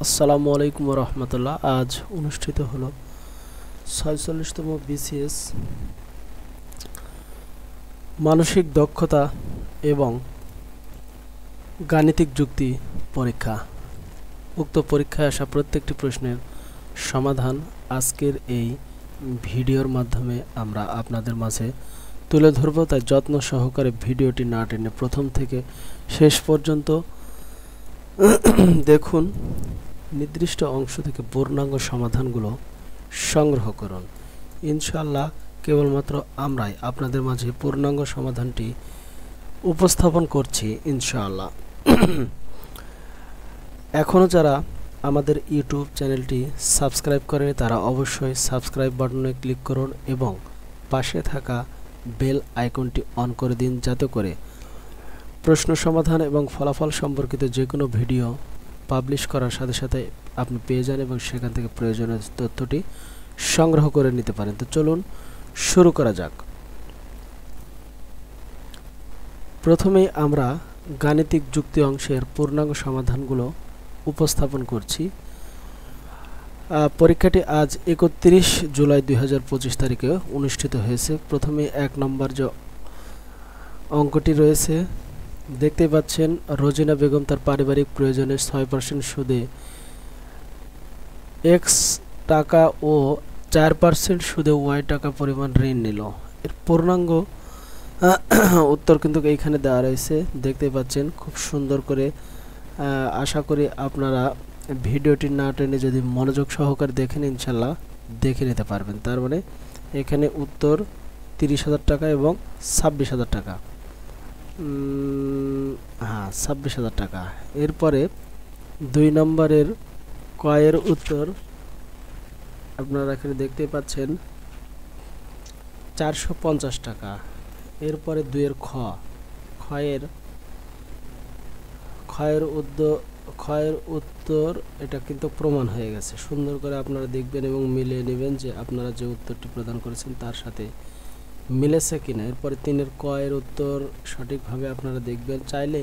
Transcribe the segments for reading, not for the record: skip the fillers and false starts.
আসসালামু আলাইকুম রহমতুল্লাহ। আজ অনুষ্ঠিত হলো ৪৬তম বিসিএস মানসিক দক্ষতা এবং গাণিতিক যুক্তি পরীক্ষা। উক্ত পরীক্ষায় আসা প্রত্যেকটি প্রশ্নের সমাধান আজকের এই ভিডিওর মাধ্যমে আমরা আপনাদের মাঝে তুলে ধরব, তাই যত্ন সহকারে ভিডিওটি না টেনে প্রথম থেকে শেষ পর্যন্ত দেখুন। নির্দিষ্ট অংশ থেকে পূর্ণাঙ্গ সমাধানগুলো সংগ্রহ করুন। ইনশাআল্লাহ কেবলমাত্র আমরাই আপনাদের মাঝে পূর্ণাঙ্গ সমাধানটি উপস্থাপন করছি ইনশাআল্লাহ। এখনও যারা আমাদের ইউটিউব চ্যানেলটি সাবস্ক্রাইব করেনি তারা অবশ্যই সাবস্ক্রাইব বাটনে ক্লিক করুন এবং পাশে থাকা বেল আইকনটি অন করে দিন, যাতে করে প্রশ্ন সমাধান এবং ফলাফল সম্পর্কিত যে কোনো ভিডিও পাবলিশ করার সাথে সাথে আপনি পেয়ে যান এবং সেখান থেকে প্রয়োজনীয় তথ্যটি সংগ্রহ করে নিতে পারেন। তো চলুন শুরু করা যাক। প্রথমেই আমরা গাণিতিক যুক্তি অংশের পূর্ণাঙ্গ সমাধানগুলো উপস্থাপন করছি। পরীক্ষাটি আজ ৩১ জুলাই ২০২৫ তারিখে অনুষ্ঠিত হয়েছে। প্রথমে ১ নম্বর যে অঙ্কটি রয়েছে দেখতে পাচ্ছেন, রোজিনা বেগম তার পারিবারিক প্রয়োজনে ৬% সুদে এক্স টাকা ও ৪% সুদে ওয়াই টাকা পরিমাণ ঋণ নিল। এর পূর্ণাঙ্গ উত্তর কিন্তু এইখানে দেওয়া রয়েছে, দেখতে পাচ্ছেন খুব সুন্দর করে। আশা করি আপনারা ভিডিওটি না টেনে যদি মনোযোগ সহকারে দেখেন ইনশাল্লাহ দেখে নিতে পারবেন। তার মানে এখানে উত্তর ৩০,০০০ টাকা এবং ২৬,০০০ টাকা। ২৬,০০০ টাকা। এরপরে ২ নম্বরের কয়ের উত্তর আপনারা এখানে দেখতে পাচ্ছেন ৪৫০ টাকা। এরপরে ২-এর ক্ষয়ের উত্তর এটা কিন্তু প্রমাণ হয়ে গেছে। সুন্দর করে আপনারা দেখবেন এবং মিলিয়ে নেবেন যে আপনারা যে উত্তরটি প্রদান করেছেন তার সাথে মিলেছে কিনা। এরপরে ৩-এর কয়ের উত্তর সঠিকভাবে আপনারা দেখবেন। চাইলে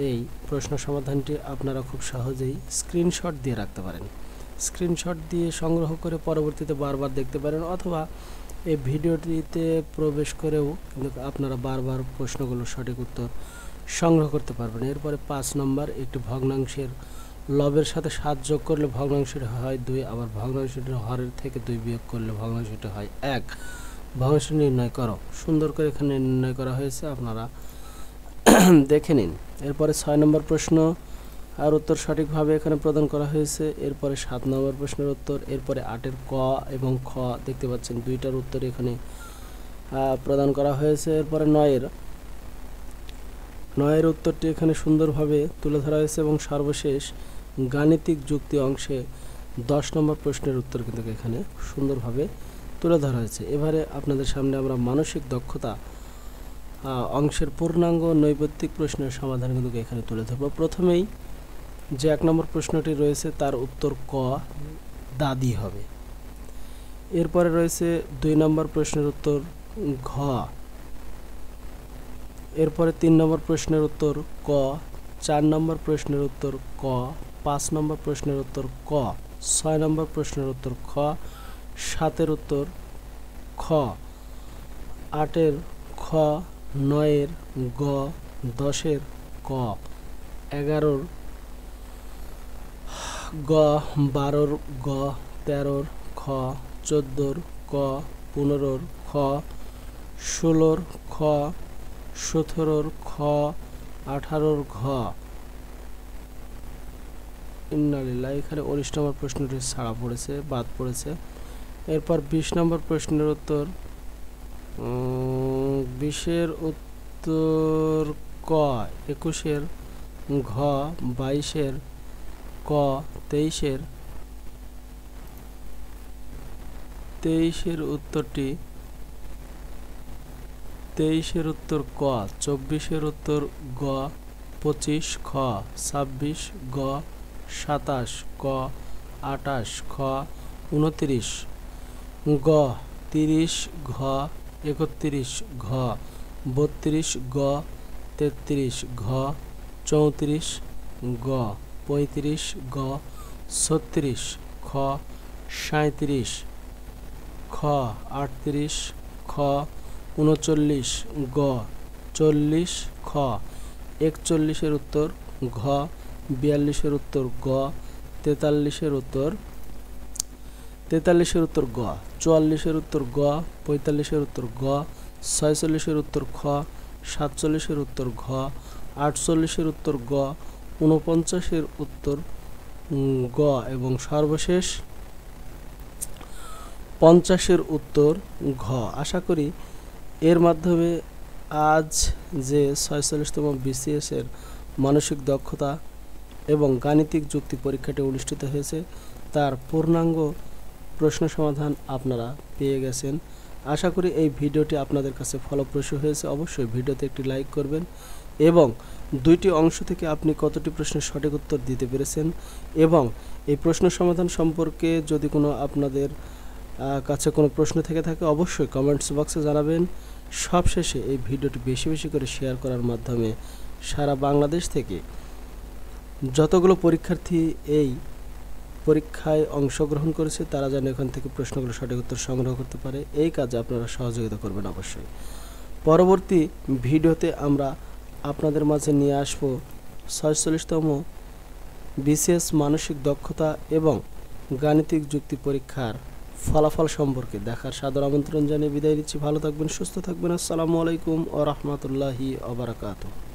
এই প্রশ্ন সমাধানটি আপনারা খুব সহজেই স্ক্রিনশট দিয়ে রাখতে পারেন। স্ক্রিনশট দিয়ে সংগ্রহ করে পরবর্তীতে বারবার দেখতে পারেন, অথবা এই ভিডিওটিতে প্রবেশ করেও কিন্তু আপনারা বারবার প্রশ্নগুলোর সঠিক উত্তর সংগ্রহ করতে পারবেন। এরপরে ৫ নম্বর, একটি ভগ্নাংশের লবের সাথে ৭ যোগ করলে ভগ্নাংশটি হয় ২, আবার ভগ্নাংশটির হরের থেকে ২ বিয়োগ করলে ভগ্নাংশটি হয় ১। ভগ্নাংশ নির্ণয় করো। সুন্দর করে এখানে নির্ণয় করা হয়েছে, আপনারা দেখে নিন। এরপরে ৬ নম্বর প্রশ্ন আর উত্তর সঠিকভাবে এখানে প্রদান করা হয়েছে। এরপরে ৭ নম্বর প্রশ্নের উত্তর। এরপরে ৮-এর ক এবং খ দেখতে পাচ্ছেন দুইটার উত্তর এখানে প্রদান করা হয়েছে। এরপরে ৯-এর উত্তরটি এখানে সুন্দরভাবে তুলে ধরা হয়েছে এবং সর্বশেষ গাণিতিক যুক্তি অংশে ১০ নম্বর প্রশ্নের উত্তর কিন্তু এখানে সুন্দরভাবে তুলে ধরা হয়েছে। এবারে আপনাদের সামনে আমরা মানসিক দক্ষতা অংশের পূর্ণাঙ্গ নৈপত্তিক প্রশ্নের সমাধান কিন্তু এখানে তুলে ধরব। প্রথমেই যে ১ নম্বর প্রশ্নটি রয়েছে তার উত্তর ক, দাদি হবে। এরপরে রয়েছে ২ নম্বর প্রশ্নের উত্তর ঘ। এরপরে ৩ নম্বর প্রশ্নের উত্তর ক, ৪ নম্বর প্রশ্নের উত্তর ক, ৫ নম্বর প্রশ্নের উত্তর ক, ৬ নম্বর প্রশ্নের উত্তর খ, ৭-এর উত্তর খ, ৮-এর খ, ৯-এর গ, ১০-এর ক, ১১-র গ, ১২-র গ, ১৩-র খ, ১৪-র ক, ১৫-র খ, ১৬-র খ, ১৭-র খ, ১৮-র ঘ। ইন্নালিল্লাহ, এখানে ১৯ নম্বর প্রশ্নটি ছাড়া পড়েছে, বাদ পড়েছে। এরপর ২০ নম্বর প্রশ্নের উত্তর ২০-এর উত্তর ক, ২১-এর ঘ, ২২-এর ক, ২৩-এর উত্তরটি ২৩-এর উত্তর ক, ২৪-এর উত্তর গ, ২৫ খ, ২৬ গ, ২৭ ক, ২৮ খ, ২৯ গ, ৩০ ঘ, ৩১ ঘ, ৩২ গ, ৩৩ ঘ, ৩৪ গ, 35, গ 36, খ 37, খ 38, খ 39, গ 40, খ 41 উত্তর, ঘ 42 উত্তর, গ 43 উত্তর, 43 উত্তর, গ 44 উত্তর, গ 45 উত্তর, গ 46 উত্তর, খ 47 উত্তর, ঘ 48 উত্তর, গ 49 উত্তর, গ এবং সর্বশেষ 50 উত্তর, ঘ। আশা করি এর মাধ্যমে আজ যে 46তম BCS এর মানসিক দক্ষতা এবং গাণিতিক যুক্তি পরীক্ষাটি অনুষ্ঠিত হয়েছে তার পূর্ণাঙ্গ প্রশ্ন সমাধান আপনারা পেয়ে গেছেন। আশা করি এই ভিডিওটি আপনাদের কাছে ফলপ্রসূ হয়েছে। অবশ্যই ভিডিওতে একটি লাইক করবেন এবং দুইটি অংশ থেকে আপনি কতটি প্রশ্নের সঠিক উত্তর দিতে পেরেছেন এবং এই প্রশ্ন সমাধান সম্পর্কে যদি কোনো আপনাদের কাছে কোনো প্রশ্ন থেকে থাকে অবশ্যই কমেন্টস বক্সে জানাবেন। সবশেষে এই ভিডিওটি বেশি বেশি করে শেয়ার করার মাধ্যমে সারা বাংলাদেশ থেকে যতগুলো পরীক্ষার্থী এই পরীক্ষায় অংশগ্রহণ করেছে তারা যেন এখান থেকে প্রশ্নগুলো সঠিক উত্তর সংগ্রহ করতে পারে, এই কাজে আপনারা সহযোগিতা করবেন। অবশ্যই পরবর্তী ভিডিওতে আমরা আপনাদের মাঝে নিয়ে আসব 46তম BCS মানসিক দক্ষতা এবং গাণিতিক যুক্তি পরীক্ষার ফলাফল সম্পর্কে দেখার সাদর আমন্ত্রণ জানিয়ে বিদায় নিচ্ছি। ভালো থাকবেন, সুস্থ থাকবেন। আসসালামু আলাইকুম ওয়া রাহমাতুল্লাহি ওয়া বারাকাতুহু।